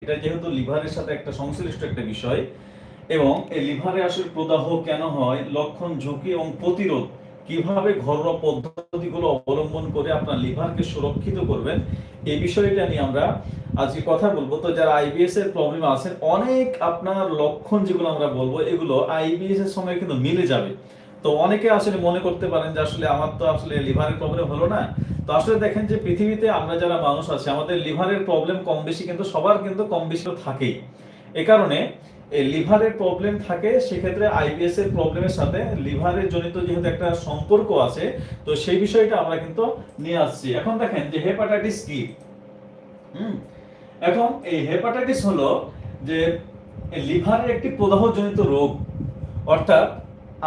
এটা যেহেতু লিভারের সাথে একটা সংশ্লিষ্ট একটা বিষয়, এবং এই লিভারে আসলে প্রদাহ কেন হয়, লক্ষণ, ঝুঁকি এবং প্রতিরোধ, কিভাবে ঘরোয়া পদ্ধতিগুলো অবলম্বন করে আপনার লিভারকে সুরক্ষিত করবেন, এই বিষয়টা নিয়ে আমরা আজকে কথা বলবো। তো যারা আইবিএস এর প্রবলেম আছেন, অনেক আপনার লক্ষণ যেগুলো আমরা বলবো এগুলো আইবিএস এর সঙ্গে কিন্তু মিলে যাবে। তো অনেকে আসলে মনে করতে পারেন যে আসলে আমার তো আসলে লিভারের প্রবলেম হলো না। তো আসলে দেখেন যে পৃথিবীতে আমরা যারা মানুষ আছি, আমাদের লিভারের প্রবলেম কম বেশি কিন্তু সবার কিন্তু কম বেশি থাকেই। এ কারণে এই লিভারের প্রবলেম থাকে, সেক্ষেত্রে আইবিএস এর প্রবলেমের সাথে লিভারের জনিত যেহেতু একটা সম্পর্ক আছে, তো সেই বিষয়টা আমরা কিন্তু নিয়ে আসছি। এখন দেখেন যে হেপাটাইটিস কি। এখন এই হেপাটাইটিস হলো যে লিভারের একটি প্রদাহজনিত রোগ। অর্থাৎ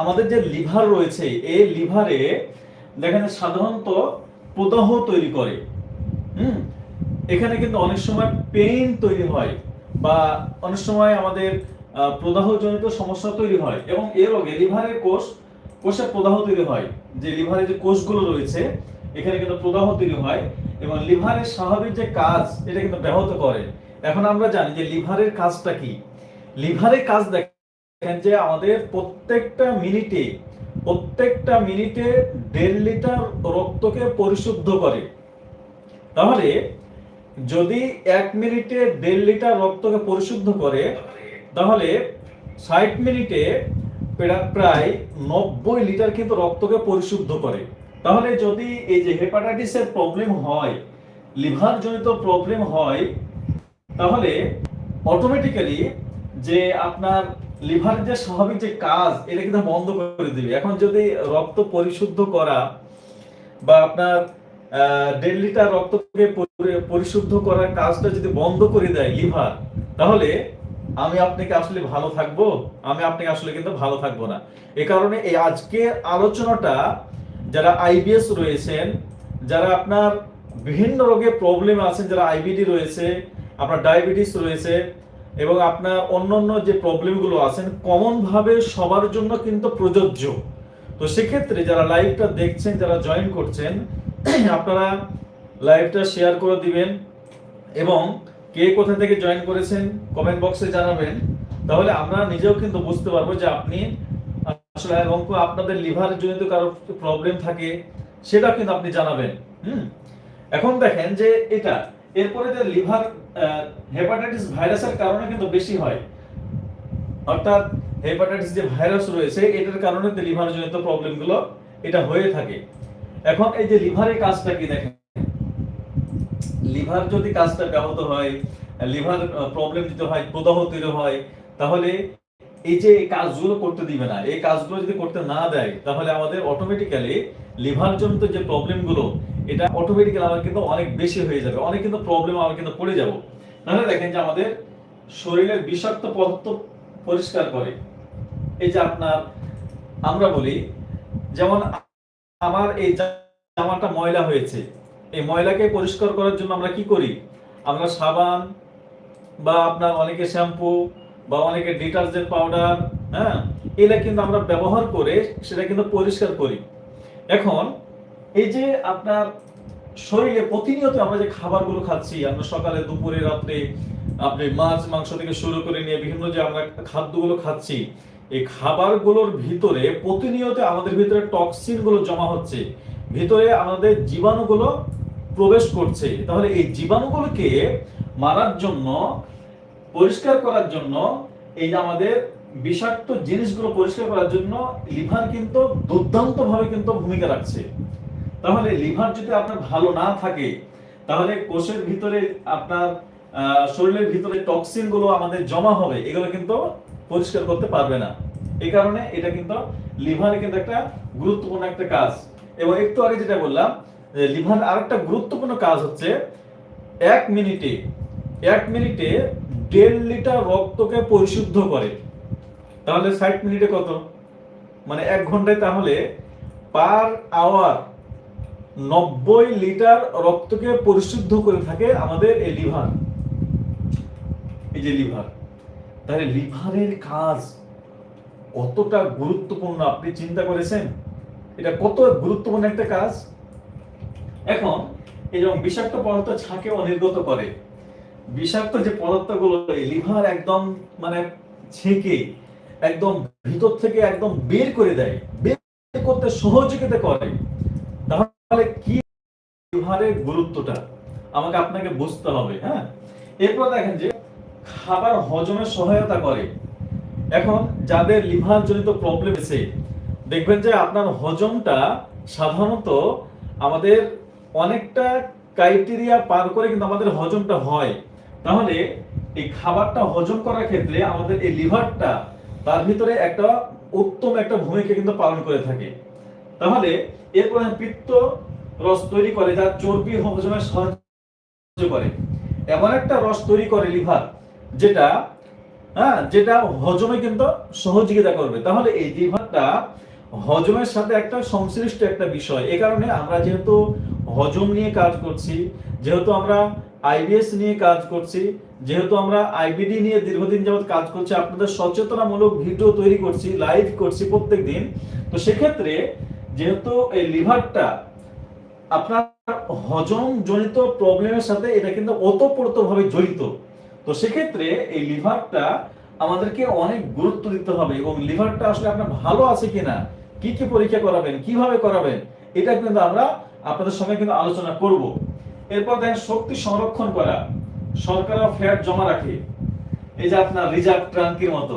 আমাদের যে লিভার রয়েছে, এই লিভারে দেখেন সাধারণত প্রদাহ তৈরি করে। এখানে কিন্তু অনেক সময় পেইন তৈরি হয়, বা অনেক সময় আমাদের প্রদাহজনিত সমস্যা তৈরি হয়, এবং এর রোগে লিভারের কোষে প্রদাহ তৈরি হয়। যে লিভারে যে কোষগুলো রয়েছে, এখানে কিন্তু প্রদাহ তৈরি হয়, এবং লিভারের স্বাভাবিক যে কাজ এটা কিন্তু ব্যাহত করে। এখন আমরা জানি যে লিভারের কাজটা কি। লিভারের কাজ দেখেন যে আমাদের প্রত্যেকটা মিনিটে 1.5 লিটার রক্তকে পরিশুদ্ধ করে। তাহলে যদি 1 মিনিটে 1.5 লিটার রক্তকে পরিশুদ্ধ করে, তাহলে 60 মিনিটে প্রায় 90 লিটার কিন্তু রক্তকে পরিশুদ্ধ করে। তাহলে যদি এই যে হেপাটাইটিসের প্রবলেম হয়, লিভার জনিত প্রবলেম হয়, তাহলে অটোমেটিক্যালি যে আপনার লিভার যে স্বাভাবিক যে কাজ এটা কিন্তু বন্ধ করে দিবে। এখন যদি রক্ত পরিশুদ্ধ করা বা আপনার 1.5 লিটার রক্তকে পরিশুদ্ধ করার কাজটা যদি বন্ধ করে দেয় লিভার, তাহলে আমি আপনাকে আসলে ভালো থাকবো? আমি আপনাকে আসলে কিন্তু ভালো থাকবো না। এই কারণে এই আজকের আলোচনাটা যারা আইবিএস রয়েছেন, যারা আপনার বিভিন্ন রোগে প্রবলেম আছেন, যারা আইবিডি রয়েছে, আপনার ডায়াবেটিস রয়েছে, এবং আপনার অন্যান্য যে প্রবলেমগুলো আছেন, কমন ভাবে সবার জন্য কিন্তু প্রযোজ্য। তো সেক্ষেত্রে যারা লাইভটা দেখছেন, যারা জয়েন করছেন, আপনারা লাইভটা শেয়ার করে দিবেন, এবং কে কোথা থেকে জয়েন করেছেন কমেন্ট বক্সে জানাবেন। তাহলে আমরা নিজেও কিন্তু বুঝতে পারবো যে আপনি আসলে, এবং আপনাদের লিভার জনিত কারো প্রবলেম থাকে সেটা কিন্তু আপনি জানাবেন। এখন দেখেন যে এটা এরপরে যে লিভার হেপাটাইটিস ভাইরাসের কারণে কিন্তু বেশি হয়। অর্থাৎ হেপাটাইটিস যে ভাইরাস রয়েছে এটার কারণে লিভার জনিত প্রবলেমগুলো এটা হয়ে থাকে। এখন এই যে লিভারের কাজটা কি দেখেন, লিভার যদি কাজটা ব্যাহত হয়, লিভার প্রবলেম যদি হয়, প্রদাহ তৈরি হয়, তাহলে এই যে কাজগুলো করতে দিবে না। এই কাজগুলো যদি করতে না দেয়, তাহলে আমাদের অটোমেটিক্যালি লিভার জনিত যে প্রবলেমগুলো এটা অটোমেটিক্যালি আমার কিন্তু অনেক বেশি হয়ে যাবে, অনেক কিন্তু প্রবলেম আমরা কিন্তু পড়ে যাব। তাহলে দেখেন যে আমাদের শরীরের বিষাক্ত পদার্থ পরিষ্কার করে। এই যে আপনার আমরা বলি, যেমন আমার এই জামাটা ময়লা হয়েছে, এই ময়লাকে পরিষ্কার করার জন্য আমরা কি করি? আমরা সাবান, বা আপনার অনেকে শ্যাম্পু, বা অনেকে ডিটারজেন্ট পাউডার, এগুলা কিন্তু আমরা ব্যবহার করে সেটা কিন্তু পরিষ্কার করি। এখন এই যে আপনার শরীরে প্রতিনিয়ত আমরা যে খাবারগুলো খাচ্ছি, আমরা সকালে, দুপুরে, রাত্রে, আপনি মাছ মাংস থেকে শুরু করে নিয়ে বিভিন্ন যে আমরা খাদ্যগুলো খাচ্ছি, এই খাবারগুলোর ভিতরে প্রতিনিয়ত আমাদের ভিতরে টক্সিন গুলো জমা হচ্ছে, ভিতরে আমাদের জীবাণুগুলো প্রবেশ করছে। তাহলে এই জীবাণুগুলোকে মারার জন্য, পরিষ্কার করার জন্য, এই যে আমাদের বিষাক্ত জিনিসগুলো পরিষ্কার করার জন্য লিভার কিন্তু দুর্দান্ত ভাবে কিন্তু ভূমিকা রাখছে। তাহলে লিভার যদি আপনার ভালো না থাকে, তাহলে কোষের ভিতরে আপনার শরীরের ভিতরে টক্সিন গুলো আমাদের জমা হবে, এগুলো কিন্তু পরিষ্কার করতে পারবে না। এই কারণে এটা কিন্তু লিভারে কিন্তু একটা গুরুত্বপূর্ণ একটা কাজ। এবং একটু আগে যেটা বললাম, যে লিভার আরেকটা গুরুত্বপূর্ণ কাজ হচ্ছে 1 মিনিটে 1.5 লিটার রক্তকে পরিশুদ্ধ করে। তাহলে 60 মিনিটে কত, মানে 1 ঘন্টায় তাহলে পার আওয়ার 90 লিটার রক্তকে পরিশুদ্ধ করে থাকে আমাদের এই লিভার। এই যে লিভার, তাহলে লিভারের কাজ কতটা গুরুত্বপূর্ণ আপনি চিন্তা করেছেন? এটা কত গুরুত্বপূর্ণ একটা কাজ। এখন এই যেমন বিষাক্ত পদার্থ ছাঁকে ও নির্গত করে, বিষাক্ত যে পদার্থগুলো এই লিভার একদম মানে ছেঁকে একদম ভিতর থেকে একদম বের করে দেয়, বের করতে সহযোগিতা করে। তাহলে কি লিভারের গুরুত্বটা আমাকে আপনাকে বুঝতে হবে। হ্যাঁ, এরপর দেখেন যে খাবার হজমে সহায়তা করে। এখন যাদের লিভার জনিত প্রবলেম আছে, দেখবেন যে আপনার হজমটা সাধারণত আমাদের অনেকটা ক্রাইটেরিয়া পার করে কিন্তু আমাদের হজমটা হয়। তাহলে এই খাবারটা হজম করার ক্ষেত্রে আমাদের এই লিভারটা তার ভিতরে একটা উত্তম একটা ভূমিকা কিন্তু পালন করে থাকে। তাহলে এরপর পিত্ত রস তৈরি করে, যা চর্বি হজমে সাহায্য করে। এমন একটা রস তৈরি করে লিভার যেটা যেটা হজমে কিন্তু সহযোগিতা করবে। তাহলে এই লিভারটা হজমের সাথে একটা সংশ্লিষ্ট একটা বিষয়। এই কারণে আমরা যেহেতু হজম নিয়ে কাজ করছি, যেহেতু আমরা আইবিএস নিয়ে কাজ করছি, যেহেতু আমরা আইবিডি নিয়ে দীর্ঘদিন যাবত কাজ করছি, আপনাদের সচেতনামূলক ভিডিও তৈরি করছি, লাইভ করছি প্রত্যেক দিন, তো সেক্ষেত্রে যেহেতু এই লিভারটা আপনার হজম জনিত প্রবলেমের সাথে এটা কিন্তু ওতপ্রোতভাবে জড়িত, তো সেক্ষেত্রে এই লিভারটা আমাদেরকে অনেক গুরুত্ব দিতে হবে। এবং লিভারটা আসলে আপনার ভালো আছে কিনা, কি কি পরীক্ষা করাবেন, কিভাবে করাবেন, এটা কিন্তু আমরা আপনাদের সঙ্গে কিন্তু আলোচনা করব। এরপর দেখেন শক্তি সংরক্ষণ করা, শর্করা ফ্যাট জমা রাখে। এই যে আপনার রিজার্ভ ট্যাঙ্কির মতো,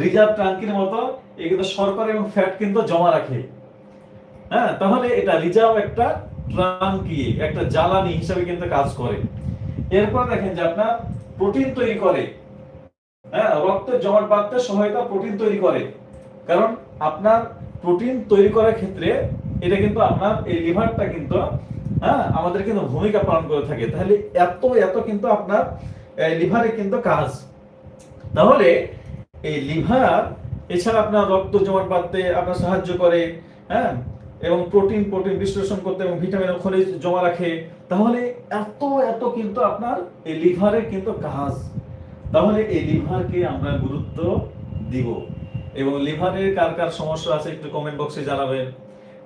রিজার্ভ ট্যাঙ্কির মতো এই কিন্তু শর্করা এবং ফ্যাট কিন্তু জমা রাখে। হ্যাঁ, তাহলে এটা রিজার্ভ একটা ট্যাঙ্কি, একটা জ্বালানি হিসেবে কিন্তু কাজ করে। এরপর দেখেন যে আপনার প্রোটিন তৈরি করে। হ্যাঁ, রক্তের জমাট বাঁধতে সহায়তা প্রোটিন তৈরি করে। কারণ আপনার প্রোটিন তৈরি করার ক্ষেত্রে এটা কিন্তু আপনার এই লিভারটা কিন্তু আমাদের কিন্তু ভূমিকা পালন করে থাকে। তাহলে এত এত কিন্তু আপনার লিভারে কিন্তু কাজ। তাহলে এই লিভার এছাড়া আপনার রক্ত জমাট বাঁধতে আপনার সাহায্য করে। হ্যাঁ, এবং প্রোটিন প্রোটিন বিশ্লেষণ করতে এবং ভিটামিন ও খনিজ জমা রাখে। তাহলে এত এত কিন্তু আপনার এই লিভারের কিন্তু কাজ। তাহলে এই লিভারকে আমরা গুরুত্ব দিব। এবং লিভারের কার কার সমস্যা আছে একটু কমেন্ট বক্সে জানাবেন।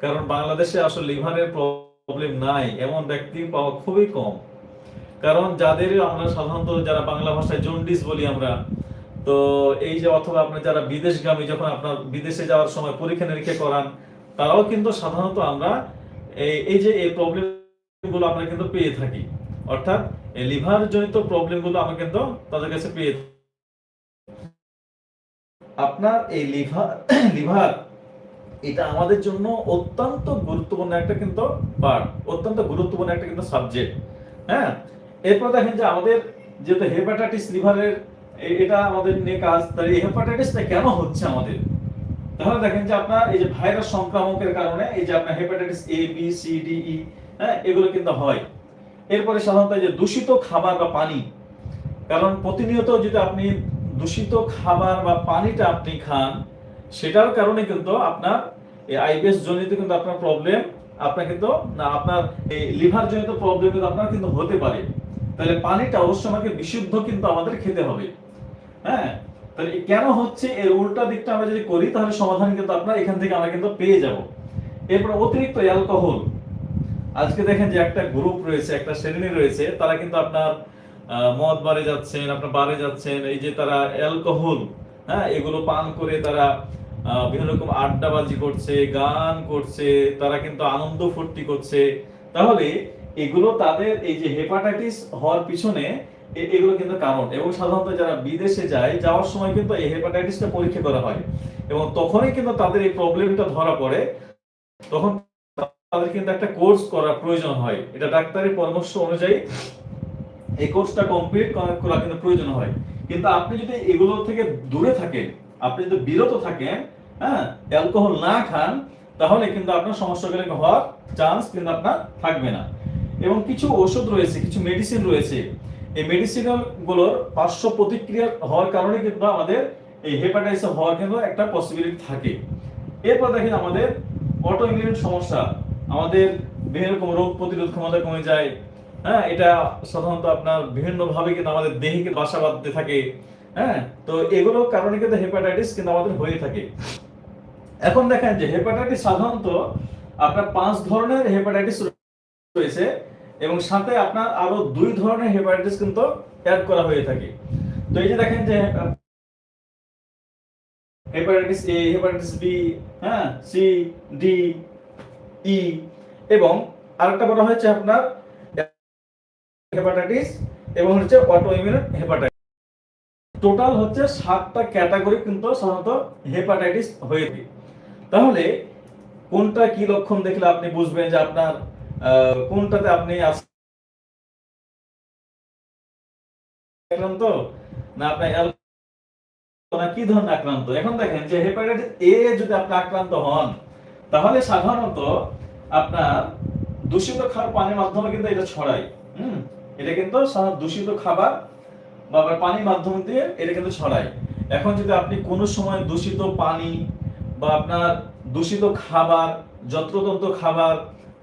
কারণ বাংলাদেশে আসলে লিভারের প্রবলেম নাই এমন ব্যক্তি পাওয়া খুবই কম। কারণ যাদের আমরা সাধারণত যারা বাংলা ভাষায় জন্ডিস বলি আমরা, তো এই যে অথবা আপনার যারা বিদেশগামী, যখন আপনার বিদেশে যাওয়ার সময় পরীক্ষা নিরীক্ষা করান, তারাও কিন্তু সাধারণত আমরা এই যে এই প্রবলেম গুলো আমরা কিন্তু পেয়ে থাকি। অর্থাৎ এই লিভার জনিত প্রবলেম গুলো আমরা কিন্তু তাদের কাছে পেয়ে থাকি। আপনার এই লিভার লিভার এটা আমাদের জন্য অত্যন্ত গুরুত্বপূর্ণ একটা কিন্তু পার্ট, অত্যন্ত গুরুত্বপূর্ণ একটা কিন্তু সাবজেক্ট। হ্যাঁ, এরপর দেখেন যে আমাদের যেহেতু হেপাটাইটিস লিভারের এটা আমাদের নিয়ে কাজ, তাই এই হেপাটাইটিসটা কেন হচ্ছে আমাদের। তাহলে দেখেন যে আপনার এই যে ভাইরাস সংক্রামকের কারণে এই যে আপনার hepatitis A B C D E এগুলো কিন্তু হয়। এরপরে সাধারণত এই যে দূষিত খাবার বা পানি, কারণ প্রতিনিয়ত যদি আপনি দূষিত খাবার বা পানিটা আপনি খান, সেটার কারণে কিন্তু আপনার এই আইবিএস জনিত কিন্তু আপনার প্রবলেম, আপনার কিন্তু না আপনার এই লিভার জনিত প্রবলেম কিন্তু আপনার কিন্তু হতে পারে। তাহলে পানিটা অবশ্যই আমাকে বিশুদ্ধ কিন্তু আমাদের খেতে হবে। হ্যাঁ, তাহলে কেন হচ্ছে এর উল্টা দিকটা আমরা যদি করি, তাহলে সমাধান কিন্তু আপনার এখান থেকে আমরা কিন্তু পেয়ে যাব। এরপর অতিরিক্ত অ্যালকোহল। আজকে দেখেন যে একটা গ্রুপ রয়েছে, একটা শ্রেণী রয়েছে, তারা কিন্তু আপনার মদ বারে যাচ্ছেন, আপনার বারে যাচ্ছেন, এই যে তারা অ্যালকোহল এগুলো পান করে তারা বিভিন্ন রকম আড্ডাবাজি করছে, গান করছে, তারা কিন্তু আনন্দ ফুর্তি করছে। তাহলে এগুলো তাদের এই যে হেপাটাইটিস হওয়ার পিছনে এগুলো কিন্তু কারণ। এবং সাধারণত যারা বিদেশে যায়, যাওয়ার সময় কিন্তু এই হেপাটাইটিসটা পরীক্ষা করা হয় এবং তখনই কিন্তু তাদের এই প্রবলেমটা ধরা পড়ে। তখন তাদের কিন্তু একটা কোর্স করার প্রয়োজন হয়, এটা ডাক্তারের পরামর্শ অনুযায়ী এই কোর্সটা কমপ্লিট করা কিন্তু প্রয়োজন হয়। কিন্তু আপনি যদি এগুলো থেকে দূরে থাকেন, আপনি যদি বিরত থাকেন, অ্যালকোহল না খান, তাহলে কিন্তু আপনার সমস্যাগুলো হওয়ার চান্স কিন্তু আপনার থাকবে না। এবং কিছু ওষুধ রয়েছে, কিছু মেডিসিন রয়েছে, এই মেডিসিন গুলোর পার্শ্ব প্রতিক্রিয়া হওয়ার কারণে কিন্তু আমাদের এই হেপাটাইটিস হওয়ার কিন্তু একটা পসিবিলিটি থাকে। এরপর দেখেন আমাদের অটো ইমিউন সমস্যা, আমাদের বিভিন্ন রকম রোগ প্রতিরোধ ক্ষমতা কমে যায়। এটা সাধারণত আপনার বিভিন্ন ভাবে কিন্তু আমাদের দেহে বাসা বাঁধতে থাকে। তো এগুলোর কারণে কিন্তু হেপাটাইটিস কিন্তু আমাদের হয়ে থাকে। এখন দেখেন যে হেপাটাইটিস সাধারণত আপনার 5 ধরনের হেপাটাইটিস রয়েছে এবং সাথে আপনার আরো 2 ধরনের হেপাটাইটিস কিন্তু অ্যাড করা হয়ে থাকে। তো এই যে দেখেন যে হেপাটাইটিস এ, হেপাটাইটিস বি, হ্যাঁ, সি, ডি, ই, এবং আরেকটা বলা হয়েছে আপনার হেপাটাইটিস এবং হচ্ছে অটোইমিউন হেপাটাইটিস। টোটাল হচ্ছে 7টা ক্যাটাগরি কিন্তু সাধারণত হেপাটাইটিস হয়ে থাকে। তাহলে কোনটা কি লক্ষণ দেখলে আপনি বুঝবেন যে আপনার কোনটাতে আপনি আক্রান্ত, না আপনার না কি ধরনের আক্রান্ত। এখন দেখেন যে হেপাটাইটিস এ যদি আপনি আক্রান্ত হন, তাহলে সাধারণত আপনার দূষিত খাবার পানির মাধ্যমে কিন্তু এটা ছড়ায়। এটা কিন্তু দূষিত খাবার বা পানির মাধ্যম দিয়ে এটা কিন্তু ছড়ায়। এখন যদি আপনি কোনো সময় দূষিত পানি বা আপনার দূষিত খাবার, যত্রতন্ত্র খাবার,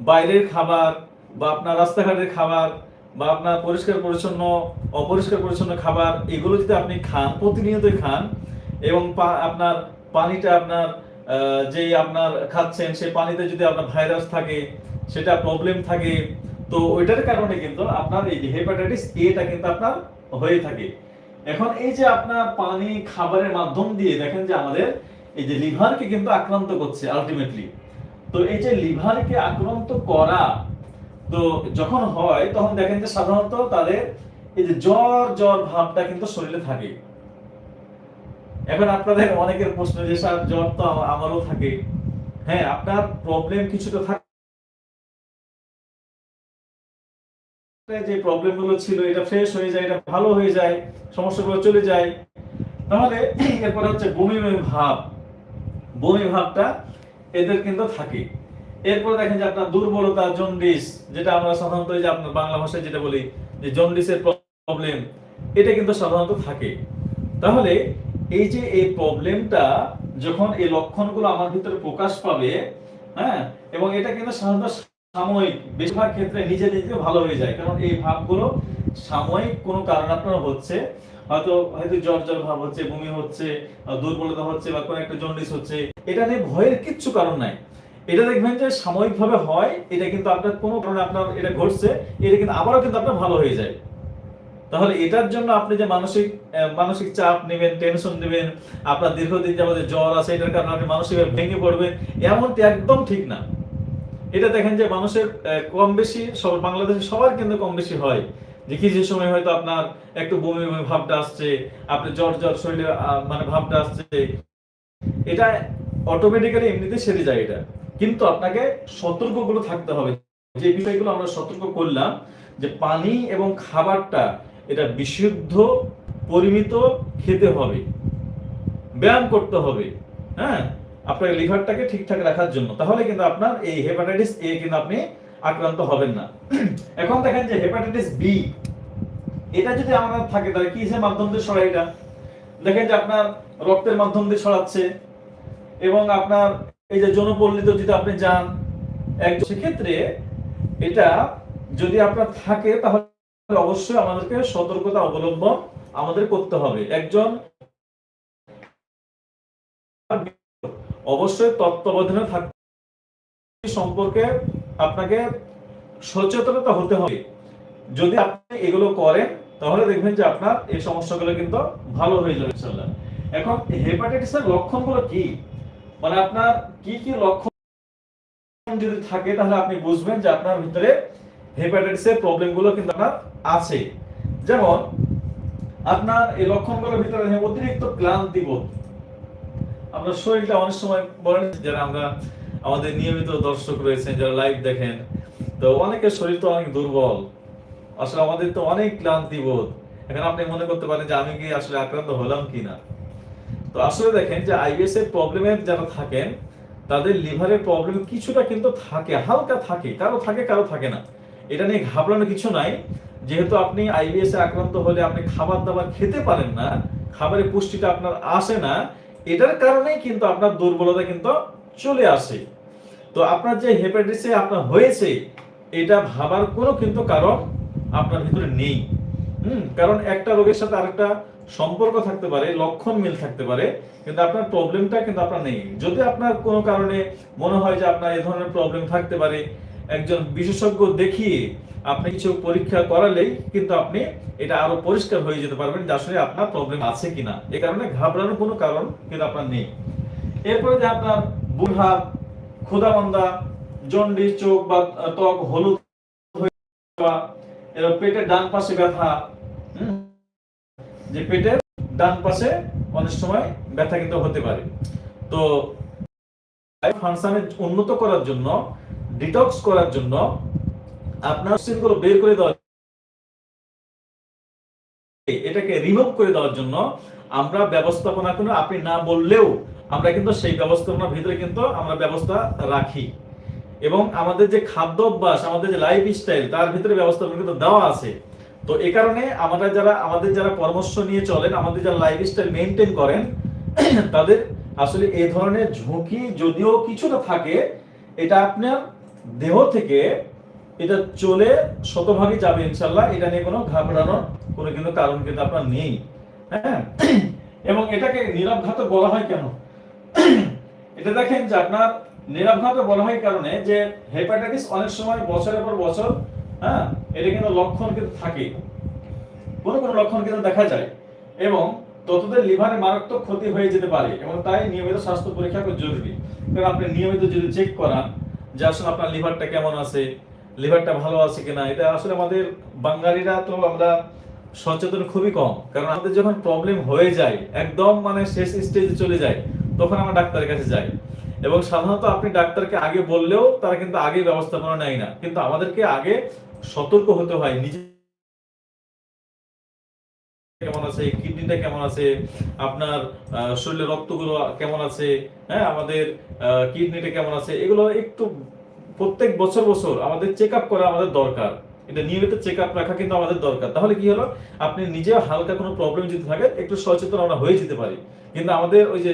বাইরের খাবার বা আপনার রাস্তাঘাটের খাবার বা আপনার পরিষ্কার পরিচ্ছন্ন অপরিষ্কার পরিচ্ছন্ন খাবার, এগুলো যদি আপনি খান, প্রতিনিয়তই খান, এবং আপনার পানিটা আপনার যে আপনার খাচ্ছেন সেই পানিতে যদি আপনার ভাইরাস থাকে, সেটা প্রবলেম থাকে, তো ওইটার কারণে কিন্তু আপনার এই হেপাটাইটিস এটা কিন্তু আপনার হয়ে থাকে। এখন এই যে আপনার পানি খাবারের মাধ্যম দিয়ে দেখেন যে আমাদের এই যে লিভারকে কিন্তু আক্রান্ত করছে আলটিমেটলি। তো এই যে লিভারকে আক্রান্ত করা, তো যখন হয় তখন দেখেন যে সাধারণত তাদের এই যে জ্বর জ্বর ভাবটা কিন্তু শরীরে থাকে। এখন আপনাদের অনেকের প্রশ্ন যে স্যার জ্বর তো আমারও থাকে। হ্যাঁ, আপনার প্রবলেম কিছুটা থাকে, যে প্রবলেম গুলো ছিল এটা ফ্রেশ হয়ে যায়, এটা ভালো হয়ে যায়, সমস্যাগুলো চলে যায়। তাহলে এরপরে হচ্ছে বমি বমি ভাব, বমি ভাবটা এদের কিন্তু থাকে। এরপরে দেখেন যে আপনার দুর্বলতা, জন্ডিস, যেটা আমরা সাধারণত এই যে আপনার বাংলা ভাষায় যেটা বলি যে জন্ডিসের প্রবলেম, এটা কিন্তু সাধারণত থাকে। তাহলে এই যে এই প্রবলেমটা যখন এই লক্ষণগুলো আমার ভিতরে প্রকাশ পাবে, হ্যাঁ, এবং এটা কিন্তু সাধারণত সাময়িক, বেশিরভাগ ক্ষেত্রে নিজে নিজে ভালো হয়ে যায়, কারণ এই ভাবগুলো সাময়িক কোনো কারণ আপনার হচ্ছে, হয়তো হয়তো জ্বর জ্বর ভাব হচ্ছে, বমি হচ্ছে, দুর্বলতা হচ্ছে বা কোনো একটা জন্ডিস হচ্ছে, এটা নিয়ে ভয়ের কিচ্ছু কারণ নাই। এটা দেখবেন যে সাময়িকভাবে হয়, এটা কিন্তু আপনার কোনো কারণে আপনার এটা ঘটছে, এটা কিন্তু আবারও কিন্তু আপনার ভালো হয়ে যায়। তাহলে এটার জন্য আপনি যে মানসিক মানসিক চাপ নেবেন, টেনশন নেবেন, আপনার দীর্ঘদিন যাবত জ্বর আছে এটার কারণে আপনি মানসিকভাবে ভেঙে পড়বেন, এমনটি একদম ঠিক না। এটা দেখেন যে মানুষের কম বেশি সব বাংলাদেশে সবার কিন্তু কম বেশি হয়, যে কিছু সময় হয়তো আপনার একটু বমি বমি ভাবটা আসছে, আপনি জ্বর জ্বর শরীরে মানে ভাবটা আসছে, এটা অটোমেটিক্যালি এমনিতে সেরে যায় এটা। কিন্তু আপনাকে সতর্কগুলো থাকতে হবে, যে বিষয়গুলো আমরা সতর্ক করলাম, যে পানি এবং খাবারটা এটা বিশুদ্ধ পরিমিত খেতে হবে, ব্যায়াম করতে হবে, হ্যাঁ, আপনার লিভারটাকে ঠিকঠাক রাখার জন্য। তাহলে কিন্তু আপনার এই হেপাটাইটিস এ কিন্তু আপনি আক্রান্ত হবেন না। এখন দেখেন যে হেপাটাইটিস বি, এটা যদি আমাদের থাকে তাহলে কিসের মাধ্যম দিয়ে ছড়ায় এটা? দেখেন যে আপনার রক্তের মাধ্যম দিয়ে ছড়াচ্ছে, এবং আপনার এই যে যৌনপল্লিত যদি আপনি যান একজন, সেক্ষেত্রে এটা যদি আপনার থাকে তাহলে অবশ্যই আমাদেরকে সতর্কতা অবলম্বন আমাদের করতে হবে। একজন অবশ্যই তত্ত্বাবধানে থাকতে সম্পর্কে আপনাকে সচেতনতা হতে হবে। যদি আপনি এগুলো করেন তাহলে দেখবেন যে আপনার এই সমস্যাগুলো কিন্তু ভালো হয়ে যাবে ইনশাআল্লাহ। এখন হেপাটাইটিসের লক্ষণগুলো কি, মানে আপনার কি কি লক্ষণ যদি থাকে তাহলে আপনি বুঝবেন যে আপনার ভিতরে হেপাটাইটিসের প্রবলেমগুলো কিন্তু আপনার আছে। যেমন আপনার এই লক্ষণগুলোর ভিতরে অতিরিক্ত ক্লান্তি বোধ, আপনার শরীরটা অনেক সময় বলেন, যারা আমরা আমাদের নিয়মিত দর্শক রয়েছেন যারা লাইভ দেখেন, তো অনেকের শরীর তো অনেক দুর্বল, আসলে আমাদের তো অনেক ক্লান্তি বোধ। এখন আপনি মনে করতে পারেন যে আমি কি আসলে আক্রান্ত হলাম কিনা। তো আসলে দেখেন যে আইবিএস এর প্রবলেমে যারা থাকেন তাদের লিভারের প্রবলেম কিছুটা কিন্তু থাকে, হালকা থাকে, কারো থাকে কারো থাকে না। এটা নিয়ে ঘাবড়ানোর কিছু নাই। যেহেতু আপনি আইবিএস এ আক্রান্ত হলে আপনি খাবার দাবার খেতে পারেন না, খাবারের পুষ্টিটা আপনার আসে না, এটার কারণেই কিন্তু আপনার দুর্বলতা কিন্তু চলে আসে। তো আপনার যে হেপাটাইটিসে আপনার হয়েছে এটা ভাবার কোনো কিন্তু কারণ আপনার ভিতরে নেই। কারণ একটা রোগের সাথে আরেকটা সম্পর্ক থাকতে পারে, লক্ষণ মিল থাকতে পারে, কিন্তু আপনার প্রবলেমটা কিন্তু আপনার নেই। যদি আপনার কোনো কারণে মনে হয় যে আপনার এই ধরনের প্রবলেম থাকতে পারে, একজন বিশেষজ্ঞ দেখিয়ে আপনি কিছু পরীক্ষা করালেই কিন্তু আপনি এটা আরো পরিষ্কার হয়ে যেতে পারবেন যে আসলে আপনার প্রবলেম আছে কিনা। এই কারণে ঘাবড়ানোর কোনো কারণ কিন্তু আপনার নেই। এরপরে যে আপনার বুড়া, ক্ষুধামন্দা, জন্ডিস, চোখ বা ত্বক হলুদ হয়ে যাওয়া, পেটের ডান পাশে ব্যথা, যে পেটের ডান পাশে অনেক সময় ব্যথা কিন্তু হতে পারে। তো ফাংশনে উন্নত করার জন্য, ডিটক্স করার জন্য, আপনার সেলগুলো বের করে দেওয়ার, এটাকে রিমুভ করে দেওয়ার জন্য আমরা ব্যবস্থাপনা কোনো, আপনি না বললেও আমরা কিন্তু সেই ব্যবস্থাপনার ভিতরে কিন্তু আমরা ব্যবস্থা রাখি। এবং আমাদের যে খাদ্য অভ্যাস, আমাদের যে লাইফ স্টাইল, তার ভিতরে ব্যবস্থাপনা কিন্তু দেওয়া আছে। তো এই কারণে আমাদের যারা পরামর্শ নিয়ে চলেন, আমাদের যারা লাইফ স্টাইল মেনটেন করেন, তাদের আসলে এই ধরনের ঝুঁকি যদিও কিছুটা থাকে, এটা আপনার দেহ থেকে এটা চলে শতভাগই যাবে ইনশাল্লাহ। এটা নিয়ে কোনো ঘাবড়ানোর কোনো কিন্তু কারণ কিন্তু আপনার নেই। হ্যাঁ, এবং এটাকে নিরবঘাতক বলা হয় কেন? এটা দেখেন যে আপনার নিরবঘাতক বলা হয় কারণে যে হেপাটাইটিস অনেক সময় বছরের পর বছর, হ্যাঁ, এটা কিন্তু লক্ষণ কিন্তু থাকে, কোনো কোনো লক্ষণ কিন্তু দেখা যায়, এবং ততদের লিভারে মারাত্মক ক্ষতি হয়ে যেতে পারে। এবং তাই নিয়মিত স্বাস্থ্য পরীক্ষা খুব জরুরি। কারণ আপনি নিয়মিত যদি চেক করান যে আসলে আপনার লিভারটা কেমন আছে, লিভারটা ভালো আছে কিনা, এটা আসলে আমাদের বাঙালিরা তো আমরা সচেতন খুবই কম। কারণ আমাদের যখন প্রবলেম হয়ে যায়, একদম মানে শেষ স্টেজে চলে যায়, তখন আমরা ডাক্তারের কাছে যাই। এবং সাধারণত আপনি ডাক্তারকে আগে বললেও তারা কিন্তু আগে ব্যবস্থাপনা নেয় না। কিন্তু আমাদেরকে আগে সতর্ক হতে হয়, নিজে কেমন আছে, কিডনিটা কেমন আছে, আপনার শরীরের রক্তগুলো কেমন আছে, হ্যাঁ, আমাদের কিডনিটা কেমন আছে, এগুলো একটু প্রত্যেক বছর বছর আমাদের চেক আপ করা আমাদের দরকার। এটা নিয়মিত চেক আপ রাখা কিন্তু আমাদের দরকার। তাহলে কি হলো, আপনি নিজে হালকা কোনো প্রবলেম যদি থাকে, একটু সচেতন আমরা হয়ে যেতে পারি। কিন্তু আমাদের ওই যে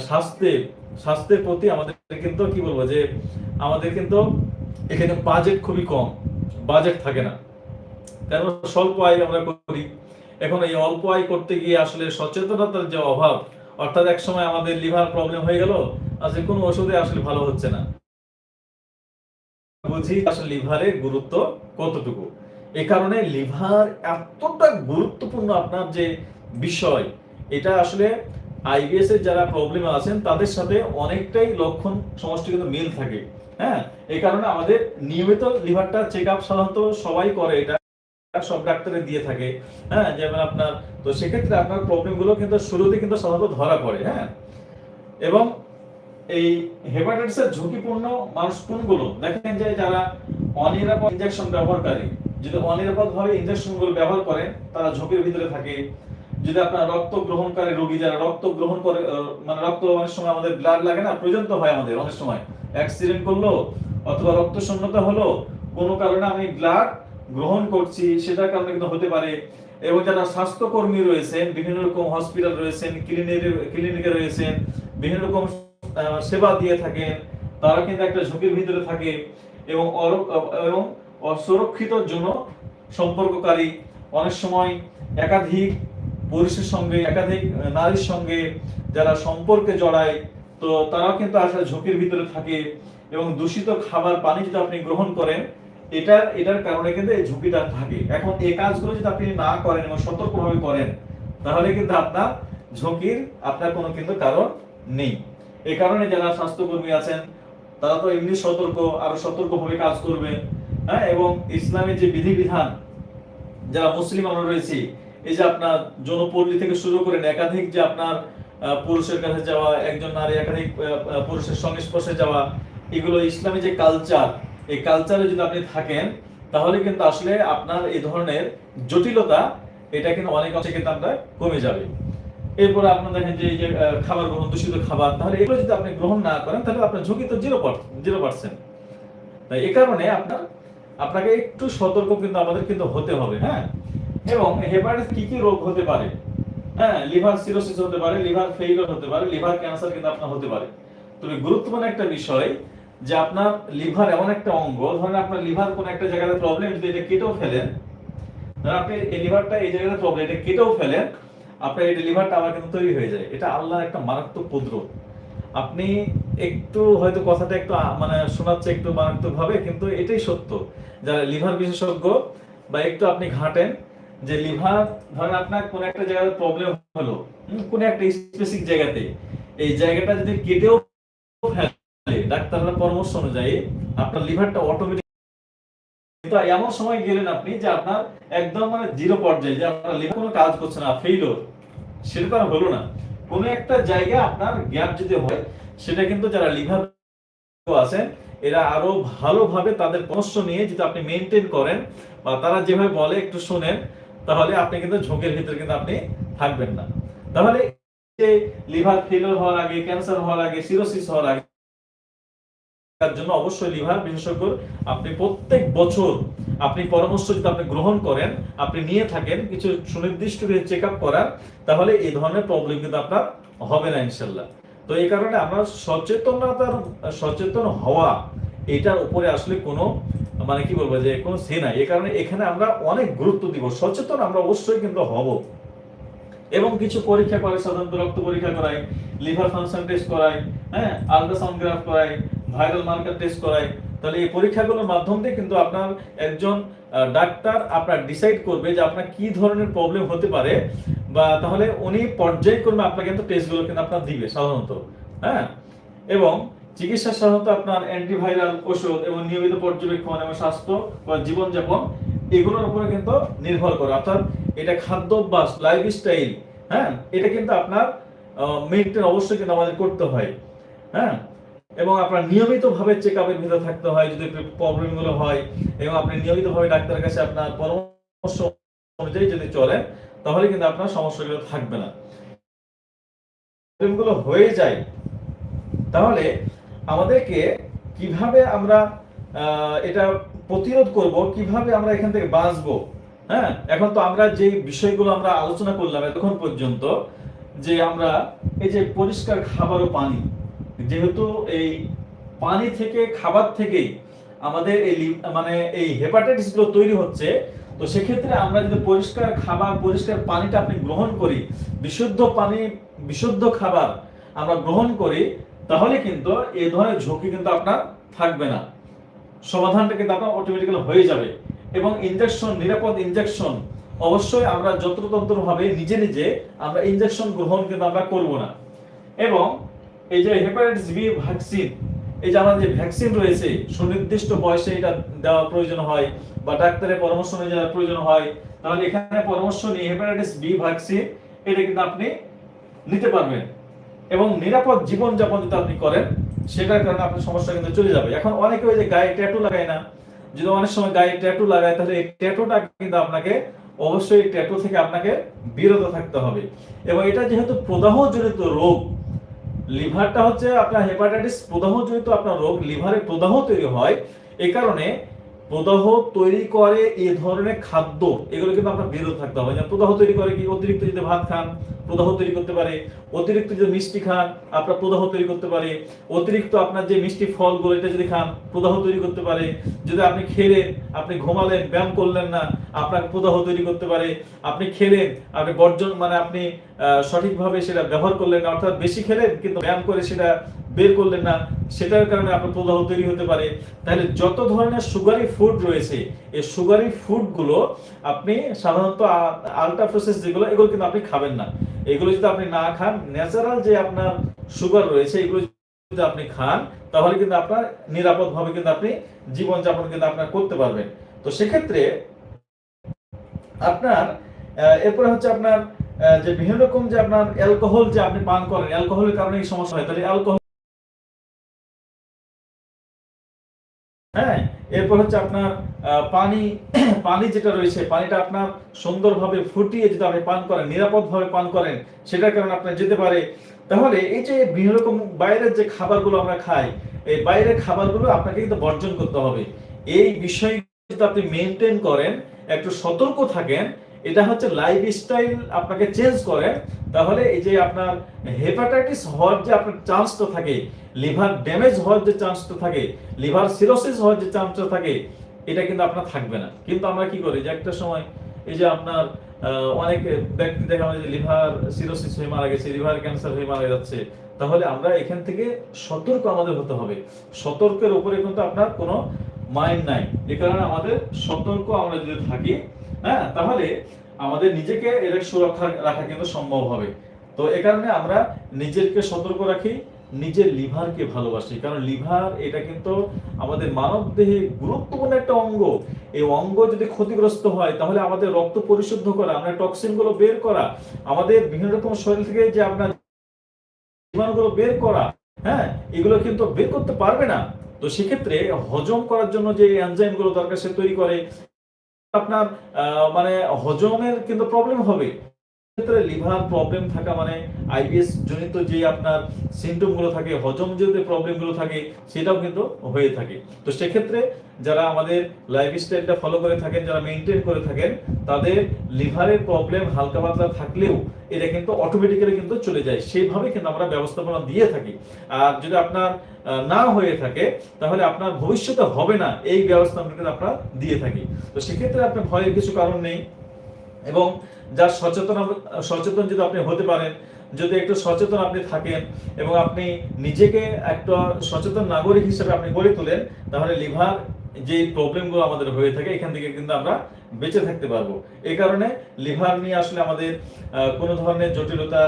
স্বাস্থ্যের প্রতি আমাদের কিন্তু কি বলবো, যে আমাদের কিন্তু এখানে বাজেট খুবই কম, বাজেট থাকে না, কারণ স্বল্প আয় আমরা করি। এখন এই অল্প আয় করতে গিয়ে আসলে সচেতনতার যে অভাব, অর্থাৎ এক সময় আমাদের লিভার প্রবলেম হয়ে গেল, আসলে কোনো ওষুধে আসলে ভালো হচ্ছে না, বুঝি আসলে লিভারের গুরুত্ব কতটুকু। এই কারণে লিভার এতটা গুরুত্বপূর্ণ আপনার যে বিষয়, এটা আসলে আইবিএস এর যারা প্রবলেম আছেন তাদের সাথে অনেকটাই লক্ষণ সমষ্টি কিন্তু মিল থাকে। হ্যাঁ, এই কারণে আমাদের নিয়মিত লিভারটা চেক আপ সাধারণত সবাই করে, এটা সব ডাক্তারে দিয়ে থাকে। হ্যাঁ, যেমন আপনার, তো সেক্ষেত্রে আপনার প্রবলেম গুলো কিন্তু শুরুতে কিন্তু সাধারণত ধরা পড়ে। হ্যাঁ, এবং এই হেপাটাইটিসের ঝুঁকিপূর্ণ মানুষ কোনগুলো দেখেন, যে যারা অনিরাপদ ইনজেকশন ব্যবহারকারী, যদি অনিরাপদ ভাবে ইনজেকশন গুলো ব্যবহার করেন, তারা ঝুঁকির ভিতরে থাকে। যদি আপনার রক্ত গ্রহণকারী রোগী, যারা রক্ত গ্রহণ করে, মানে রক্ত অনেক সময় আমাদের ব্লাড লাগে না, প্রয়োজন তো হয় আমাদের অনেক সময়, অ্যাক্সিডেন্ট করলো অথবা রক্ত শূন্যতা হলো, কোনো কারণে আমি ব্লাড গ্রহণ করছি, সেটার কারণে কিন্তু হতে পারে। এবং যারা স্বাস্থ্যকর্মী রয়েছেন, বিভিন্ন রকম হসপিটাল রয়েছেন, ক্লিনিকে রয়েছেন, বিভিন্ন রকম সেবা দিয়ে থাকেন, তারা কিন্তু একটা ঝুঁকির ভিতরে থাকে। এবং অসুরক্ষিত যৌন সম্পর্ককারী, অনেক সময় একাধিক পুরুষের সঙ্গে, একাধিক নারীর সঙ্গে যারা সম্পর্কে জড়ায়, তো তারাও কিন্তু আসলে ঝুঁকির ভিতরে থাকে। এবং দূষিত খাবার পানি যদি আপনি গ্রহণ করেন, এটার কারণে কিন্তু এই ঝুঁকিটা থাকে। এখন এই কাজগুলো যদি আপনি না করেন এবং সতর্কভাবে করেন, তাহলে কিন্তু আপনার ঝুঁকির আপনার কোনো কিন্তু কারণ নেই। এই কারণে যারা স্বাস্থ্যকর্মী আছেন, তারা তো এমনি সতর্ক, আরো সতর্কভাবে কাজ করবেন। হ্যাঁ, এবং ইসলামের যে বিধিবিধান, যারা মুসলিম আমরা রয়েছি, এই যে আপনার যৌনপল্লী থেকে শুরু করে একাধিক যে আপনার পুরুষের কাছে যাওয়া, একজন নারী একাধিক পুরুষের সংস্পর্শে যাওয়া, এগুলো ইসলামী যে কালচার, এই কালচারে যদি আপনি থাকেন, তাহলে কিন্তু আসলে আপনার এই ধরনের জটিলতা, এটা কিন্তু অনেক অংশে কিন্তু আপনার কমে যাবে। এরপরে আপনার দেখেন যে এই যে খাবার গ্রহণ, দূষিত খাবার, তাহলে এগুলো যদি আপনি গ্রহণ না করেন, তাহলে আপনার ঝুঁকি তো 0%। তাই এই কারণে আপনাকে একটু সতর্ক কিন্তু আমাদের কিন্তু হতে হবে। হ্যাঁ, এবং হেপাটাইটিস কি কি রোগ হতে পারে? হ্যাঁ, লিভার সিরোসিস হতে পারে, লিভার ফেইলিওর হতে পারে, লিভার ক্যান্সার কিন্তু আপনার হতে পারে। তবে গুরুত্বপূর্ণ একটা বিষয়, যে আপনার লিভার এমন একটা অঙ্গ, ধরেন আপনার লিভার কোন একটা জায়গাতে প্রবলেম, যদি এটা কেটেও ফেলেন, ধরেন আপনি এই লিভারটা এই জায়গাতে প্রবলেম, এটা কেটেও ফেলেন, আপনার এই লিভারটা আবার কিন্তু তৈরি হয়ে যায়। এটা আল্লাহর একটা মারাত্মক কুদরত। আপনি একটু হয়তো কথাটা একটু মানে শোনাচ্ছে একটু মারাত্মক ভাবে, কিন্তু এটাই সত্য। যারা লিভার বিশেষজ্ঞ বা একটু আপনি ঘাটেন যে লিভার, ধরেন আপনার কোন একটা জায়গায় প্রবলেম হলো, কোন একটা স্পেসিফিক জায়গাতে, এই জায়গাটা যদি কেটেও ফেলে ডাক্তাররা পরামর্শ অনুযায়ী আপনার লিভারটা অটোমেটিক, কিন্তু এমন সময় গেলেন আপনি যে আপনার একদম মানে জিরো পর্যায়ে, যে আপনার লিভার কোনো কাজ করছে না, ফেইলিওর, সেটা তো আর হলো না। কোনো একটা জায়গায় আপনার গ্যাপ যদি হয়, সেটা কিন্তু যারা লিভার আছেন এরা আরো ভালোভাবে তাদের পরামর্শ নিয়ে যদি আপনি মেনটেন করেন বা তারা যেভাবে বলে একটু শুনেন, তাহলে আপনি কিন্তু ঝোঁকের ভিতরে কিন্তু আপনি থাকবেন না। তাহলে লিভার ফেলিওর হওয়ার আগে, ক্যান্সার হওয়ার আগে, সিরোসিস হওয়ার আগে, তার জন্য অবশ্যই লিভার বিশেষজ্ঞ আপনি প্রত্যেক বছর আপনি পরামর্শ যদি আপনি গ্রহণ করেন, আপনি নিয়ে থাকেন কিছু সুনির্দিষ্ট চেক আপ করার, তাহলে এই ধরনের প্রবলেম কিন্তু আপনার হবে না ইনশাল্লাহ। তো এই কারণে আমরা সচেতন হওয়া, এটার উপরে আসলে কোনো মানে কি বলবো যে কোনো সে নাই। এই কারণে এখানে আমরা অনেক গুরুত্ব দিব, সচেতন আমরা অবশ্যই কিন্তু হব। এবং কিছু পরীক্ষা করে, সাধারণত রক্ত পরীক্ষা করায়, লিভার ফাংশন টেস্ট করায়, হ্যাঁ, আল্ট্রাসাউন্ডগ্রাফ করায়, ভাইরাল মার্কার টেস্ট করায়। তাহলে এই পরীক্ষাগুলোর মাধ্যম দিয়ে কিন্তু আপনার একজন ডাক্তার আপনার ডিসাইড করবে যে আপনার কি ধরনের প্রবলেম হতে পারে, বা তাহলে উনি পর্যায়ক্রমে আপনাকে কিন্তু টেস্টগুলো কিন্তু আপনার দিবে সাধারণত। হ্যাঁ, এবং চিকিৎসা সাধারণত আপনার অ্যান্টিভাইরাল ওষুধ এবং নিয়মিত পর্যবেক্ষণ এবং স্বাস্থ্য বা জীবনযাপন, এগুলোর উপরে কিন্তু নির্ভর করে। অর্থাৎ এটা খাদ্যাভ্যাস, লাইফস্টাইল, হ্যাঁ, এটা কিন্তু আপনার মেইনটেইন অবশ্যই কিন্তু আমাদের করতে হয়। হ্যাঁ, এবং আপনার নিয়মিতভাবে চেক আপের ভিতরে থাকতে হয় যদি প্রবলেমগুলো হয়, এবং আপনি নিয়মিতভাবে ডাক্তারের কাছে আপনার পরামর্শ অনুযায়ী যদি চলেন, তাহলে কিন্তু আপনার সমস্যাগুলো থাকবে না। প্রবলেমগুলো হয়ে যায়, তাহলে আমাদেরকে কিভাবে আমরা এটা প্রতিরোধ করব, কিভাবে আমরা এখান থেকে বাঁচবো। হ্যাঁ, এখন তো আমরা যে বিষয়গুলো আমরা আলোচনা করলাম এতক্ষণ পর্যন্ত, যে আমরা এই যে পরিষ্কার খাবার ও পানি, যেহেতু এই পানি থেকে, খাবার থেকেই আমাদের এই মানে এই হেপাটাইটিস গুলো তৈরি হচ্ছে, তো সেক্ষেত্রে আমরা যদি পরিষ্কার খাবার, পরিষ্কার পানিটা আপনি গ্রহণ করি, বিশুদ্ধ পানি, বিশুদ্ধ খাবার আমরা গ্রহণ করি, তাহলে কিন্তু এই ধরনের ঝুঁকি কিন্তু আপনার থাকবে না, সমাধানটা কিন্তু আপনার অটোমেটিক্যালি হয়ে যাবে। এবং ইনজেকশন, নিরাপদ ইনজেকশন, অবশ্যই আমরা যত্রতন্ত্র ভাবে নিজে নিজে আমরা ইনজেকশন গ্রহণ কিন্তু আমরা করব না। এবং এই যে হেপাটাইটিস বি ভ্যাকসিন, এই যে আমাদের যে ভ্যাকসিন রয়েছে, সুনির্দিষ্ট বয়সে এটা দেওয়া প্রয়োজন হয় বা ডাক্তারের পরামর্শ নিয়ে যাওয়ার প্রয়োজন হয়, তাহলে এখানে পরামর্শ নিয়ে হেপাটাইটিস বি ভ্যাকসিন এটা কিন্তু আপনি নিতে পারবেন। এবং নিরাপদ জীবনযাপন যদি আপনি করেন, সেটার কারণে আপনার সমস্যা কিন্তু চলে যাবে। এখন অনেকে ওই যে গায়ে ট্যাটু লাগায় না, যদি অনেক সময় গায়ে ট্যাটু লাগায়, তাহলে এই ট্যাটুটা কিন্তু আপনাকে অবশ্যই ট্যাটু থেকে আপনাকে বিরত থাকতে হবে। এবং এটা যেহেতু প্রদাহজনিত রোগ, লিভারটা হচ্ছে আপনার হেপাটাইটিস প্রদাহজনিত আপনার রোগ, লিভারে প্রদাহ তৈরি হয়, এই কারণে প্রদাহ তৈরি করে এই ধরনের খাদ্য, এগুলো কিন্তু আপনার বিরত থাকতে হবে। যেমন প্রদাহ তৈরি করে কি, অতিরিক্ত যদি ভাত খান প্রদাহ তৈরি করতে পারে, অতিরিক্ত যদি মিষ্টি খান আপনার প্রদাহ তৈরি করতে পারে, অতিরিক্ত আপনার যে মিষ্টি ফলগুলো এটা যদি খান প্রদাহ তৈরি করতে পারে, যদি আপনি খেলেন, আপনি ঘুমালেন, ব্যায়াম করলেন না, আপনার প্রদাহ তৈরি করতে পারে, আপনি খেলেন, আপনি বর্জন মানে আপনি সঠিকভাবে সেটা ব্যবহার করলেন না, অর্থাৎ বেশি খেলেন কিন্তু ব্যায়াম করে সেটা বের করলেন না, সেটার কারণে আপনার প্রদাহ তৈরি হতে পারে। তাহলে যত ধরনের সুগারি ফুড রয়েছে, এই সুগারি ফুডগুলো আপনি সাধারণত আলট্রা প্রসেস যেগুলো, এগুলো কিন্তু আপনি খাবেন না। এগুলো যদি আপনি না খান, ন্যাচারাল যে আপনার সুগার রয়েছে এগুলো যদি আপনি খান, তাহলে কিন্তু আপনার নিরাপদভাবে কিন্তু আপনি জীবনযাপন কিন্তু আপনার করতে পারবেন। তো সেক্ষেত্রে আপনার এরপরে হচ্ছে আপনার যে বিভিন্ন রকম যে আপনার অ্যালকোহল যে আপনি পান করেন, অ্যালকোহলের কারণে এই সমস্যা হয়, তাহলে অ্যালকোহল, হ্যাঁ, এরপর হচ্ছে আপনার পানি, পানি যেটা রয়েছে, পানিটা আপনার সুন্দরভাবে ফুটিয়ে যদি আপনি পান করেন, নিরাপদভাবে পান করেন, সেটার কারণে আপনার যেতে পারে। তাহলে এই যে বিভিন্ন রকম বাইরের যে খাবারগুলো আমরা খাই, এই বাইরের খাবারগুলো আপনাকে কিন্তু বর্জন করতে হবে। এই বিষয় যদি আপনি মেনটেন করেন, একটু সতর্ক থাকেন, এটা হচ্ছে লাইফস্টাইল আপনাকে চেঞ্জ করেন, তাহলে এই যে আপনার হেপাটাইটিস হওয়ার যে আপনার চান্সটা থাকে, লিভার ড্যামেজ হওয়ার যে চান্সটা থাকে, লিভার সিরোসিস হওয়ার যে চান্সটা থাকে, এটা কিন্তু আপনার থাকবে না। কিন্তু আমরা কি করি যে একটা সময় এই যে আপনার অনেক ব্যক্তি দেখা যায় লিভার সিরোসিস হয়ে মারা গেছে, লিভার ক্যান্সার হয়ে মারা যাচ্ছে। তাহলে আমরা এখান থেকে সতর্ক আমাদের হতে হবে। সতর্কের উপরে কিন্তু আপনার কোনো মাইন্ড নাই। এই কারণে আমাদের সতর্ক আমরা যদি থাকি, হ্যাঁ, তাহলে আমাদের নিজেকে এর সুরক্ষা রাখা কিন্তু সম্ভব হবে। তো এই কারণে আমরা নিজেকে সতর্ক রাখি, নিজের লিভারকে ভালোবাসি। কারণ লিভার এটা কিন্তু আমাদের মানব দেহে গুরুত্বপূর্ণ একটা অঙ্গ। এই অঙ্গ যদি ক্ষতিগ্রস্ত হয় তাহলে আমাদের রক্ত পরিশুদ্ধ করা, আমরা টক্সিন গুলো বের করা, আমাদের বিভিন্ন রকম শরীর থেকে যে আপনার জীবাণুগুলো বের করা, হ্যাঁ, এগুলো কিন্তু বের করতে পারবে না। তো সেক্ষেত্রে হজম করার জন্য যে এনজাইম গুলো দরকার সে তৈরি করে, আপনার মানে হজমের কিন্তু প্রবলেম হবে। ক্ষেত্রে লিভার প্রবলেম থাকা মানে আইবিএস জনিত যে আপনার সিমটম গুলো থাকে, হজম জনিত প্রবলেম গুলো থাকে, সেটাও কিন্তু হয়ে থাকে। তো সেক্ষেত্রে যারা আমাদের লাইফস্টাইলটা ফলো করে থাকেন, যারা মেনটেন করে থাকেন, তাদের লিভারের প্রবলেম হালকা পাতলা থাকলেও এটা কিন্তু অটোমেটিক্যালি কিন্তু চলে যায়। সেইভাবে কিন্তু আমরা ব্যবস্থাপনা দিয়ে থাকি। আর যদি আপনার না হয়ে থাকে তাহলে আপনার ভবিষ্যতে হবে না, এই ব্যবস্থা আমরা আপনার দিয়ে থাকি। তো সেক্ষেত্রে আপনার ভয়ের কিছু কারণ নেই। এবং যার সচেতন যদি আপনি হতে পারেন, যদি একটু সচেতন আপনি থাকেন এবং আপনি নিজেকে একটা সচেতন নাগরিক হিসেবে আপনি গড়ে তোলেন, তাহলে লিভার যে প্রবলেমগুলো আমাদের হয়ে থাকে এখান থেকে কিন্তু আমরা বেঁচে থাকতে পারবো। এই কারণে লিভার নিয়ে আসলে আমাদের কোনো ধরনের জটিলতা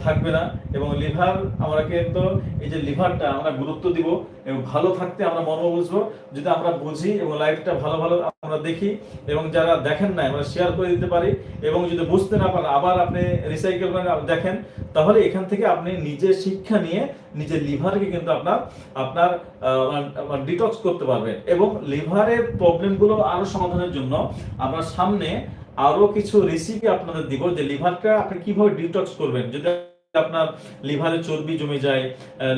থাকবে না। এবং লিভার আমরা কিন্তু এই যে লিভারটা আমরা গুরুত্ব দিব এবং ভালো থাকতে আমরা মর্ম বুঝবো। যদি আমরা বুঝি এবং লাইফটা ভালো ভালো আমরা দেখি এবং যারা দেখেন না আমরা শেয়ার করে দিতে পারি, এবং যদি বুঝতে না পারেন আবার আপনি রিসাইকেল করে দেখেন, তাহলে এখান থেকে আপনি নিজের শিক্ষা নিয়ে নিজের লিভারকে কিন্তু আপনার ডিটক্স করতে পারবেন। এবং লিভারের প্রবলেমগুলো আরো সমাধানের জন্য আমরা সামনে আরো কিছু রেসিপি আপনাদের দিব, যে লিভারটা আপনি কিভাবে ডিটক্স করবেন। যদি আপনার লিভারে চর্বি জমে যায়,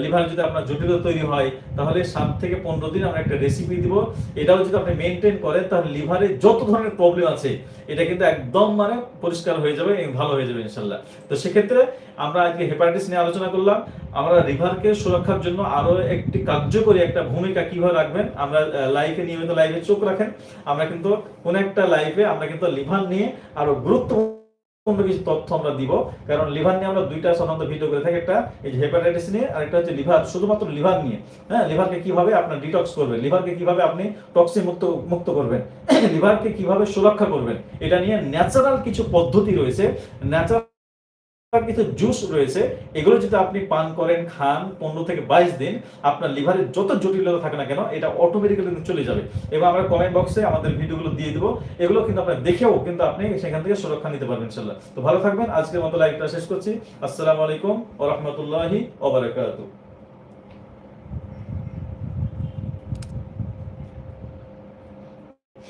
লিভার যদি আপনার জটিলতা তৈরি হয়, তাহলে 7 থেকে 15 দিন আমরা একটা রেসিপি দিব। এটাও যদি আপনি মেনটেন করেন তাহলে লিভারে যত ধরনের প্রবলেম আছে এটা কিন্তু একদম মানে পরিষ্কার হয়ে যাবে এবং ভালো হয়ে যাবে ইনশাআল্লাহ। তো সেক্ষেত্রে আমরা আজকে হেপাটাইটিস নিয়ে আলোচনা করলাম। আমরা লিভারকে সুরক্ষার জন্য আরো একটি কার্যকরী একটা ভূমিকা কিভাবে রাখবেন, আমরা লাইফে নিয়মিত লাইভে চোখ রাখেন। আমরা কিন্তু কোন একটা লাইভে আমরা কিন্তু লিভার নিয়ে আরো গুরুত্বপূর্ণ কিছু তথ্য আমরা দিব। কারণ লিভার নিয়ে আমরা দুইটা সাধারণত ভিডিও করে থাকি, একটা এই যে হেপাটাইটিস নিয়ে আর একটা হচ্ছে লিভার, শুধুমাত্র লিভার নিয়ে। হ্যাঁ, লিভারকে কিভাবে আপনার ডিটক্স করবেন, লিভারকে কিভাবে আপনি টক্সিন মুক্ত করবেন, লিভারকে কিভাবে সুরক্ষা করবেন, এটা নিয়ে ন্যাচারাল কিছু পদ্ধতি রয়েছে, ন্যাচারাল কিছু জুস রয়েছে। এগুলো যদি আপনি পান করেন, খান 15 থেকে 22 দিন, আপনার লিভারের যত জটিলতা থাকে না কেন এটা অটোমেটিক্যালি চলে যাবে। এবং আমরা কমেন্ট বক্সে আমাদের ভিডিওগুলো দিয়ে দেবো, এগুলো কিন্তু আপনি দেখেও কিন্তু আপনি সেখান থেকে সুরক্ষা নিতে পারবেন ইনশাআল্লাহ। তো ভালো থাকবেন। আজকের মতো লাইভটা শেষ করছি। আসসালামু আলাইকুম ওয়া রাহমাতুল্লাহি ওয়া বারাকাতুহু।